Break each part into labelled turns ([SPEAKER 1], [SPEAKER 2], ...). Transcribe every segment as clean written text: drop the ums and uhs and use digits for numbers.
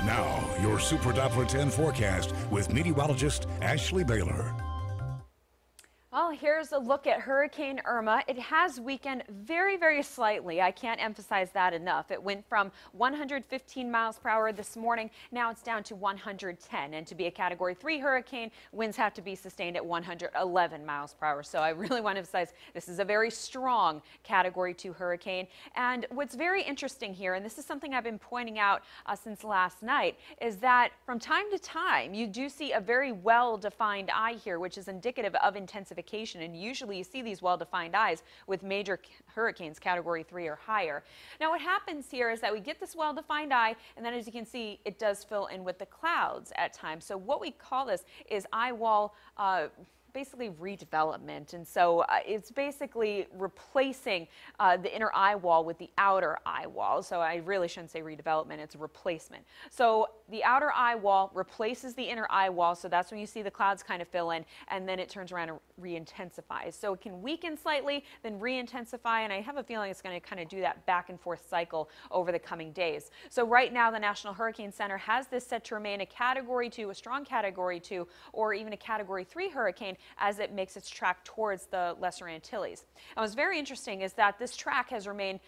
[SPEAKER 1] Now, your Super Doppler 10 forecast with meteorologist Ashley Baylor.
[SPEAKER 2] Well, here's a look at Hurricane Irma. It has weakened very, very slightly. I can't emphasize that enough. It went from 115 miles per hour this morning. Now it's down to 110. And to be a Category 3 hurricane, winds have to be sustained at 111 miles per hour. So I really want to emphasize this is a very strong Category 2 hurricane. And what's very interesting here, and this is something I've been pointing out since last night, is that from time to time, you do see a very well-defined eye here, which is indicative of intensification. And usually you see these well-defined eyes with major hurricanes Category 3 or higher. Now what happens here is that we get this well-defined eye, and then as you can see, it does fill in with the clouds at times. So what we call this is eye wall basically redevelopment, and so it's basically replacing the inner eye wall with the outer eye wall. So I really shouldn't say redevelopment, it's a replacement. So the outer eye wall replaces the inner eye wall, so that's when you see the clouds kind of fill in, and then it turns around and re-intensifies. So it can weaken slightly, then re-intensify, and I have a feeling it's going to kind of do that back and forth cycle over the coming days. So right now the National Hurricane Center has this set to remain a Category 2, a strong Category 2, or even a Category 3 hurricane as it makes its track towards the Lesser Antilles. And what's very interesting is that this track has remained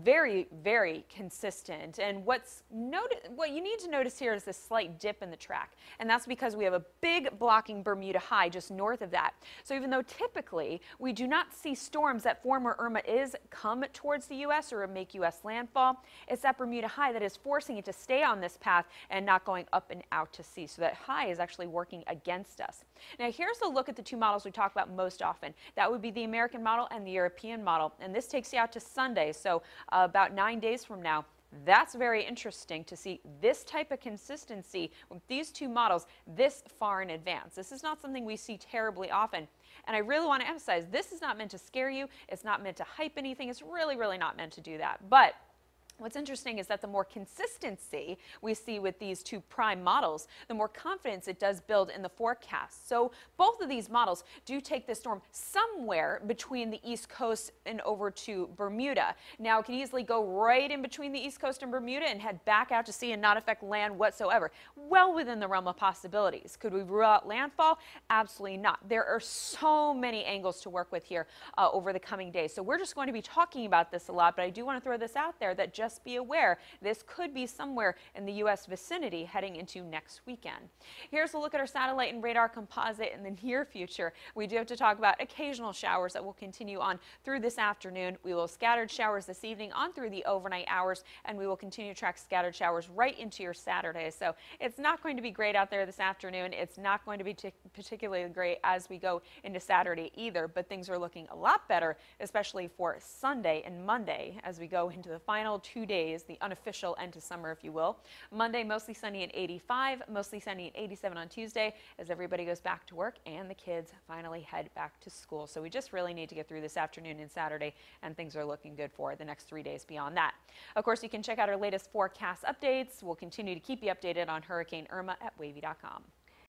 [SPEAKER 2] very, very consistent. And what you need to notice here is this slight dip in the track. And that's because we have a big blocking Bermuda high just north of that. So even though typically we do not see storms that form where Irma is come towards the U.S. or make U.S. landfall, it's that Bermuda high that is forcing it to stay on this path and not going up and out to sea. So that high is actually working against us. Now here's a look at the two models we talk about most often. That would be the American model and the European model. And this takes you out to Sunday. So about 9 days from now. That's very interesting to see this type of consistency with these two models this far in advance. This is not something we see terribly often. And I really want to emphasize, this is not meant to scare you. It's not meant to hype anything. It's really, really not meant to do that. But what's interesting is that the more consistency we see with these two prime models, the more confidence it does build in the forecast. So both of these models do take this storm somewhere between the East Coast and over to Bermuda. Now it can easily go right in between the East Coast and Bermuda and head back out to sea and not affect land whatsoever. Well within the realm of possibilities. Could we rule out landfall? Absolutely not. There are so many angles to work with here over the coming days. So we're just going to be talking about this a lot, but I do want to throw this out there that just be aware this could be somewhere in the U.S. vicinity heading into next weekend. Here's a look at our satellite and radar composite in the near future. We do have to talk about occasional showers that will continue on through this afternoon. We will have scattered showers this evening on through the overnight hours, and we will continue to track scattered showers right into your Saturday. So it's not going to be great out there this afternoon. It's not going to be particularly great as we go into Saturday either, but things are looking a lot better, especially for Sunday and Monday as we go into the final 2 days, the unofficial end to summer, if you will. Monday, mostly sunny and 85, mostly sunny and 87 on Tuesday as everybody goes back to work and the kids finally head back to school. So we just really need to get through this afternoon and Saturday, and things are looking good for the next 3 days beyond that. Of course, you can check out our latest forecast updates. We'll continue to keep you updated on Hurricane Irma at wavy.com.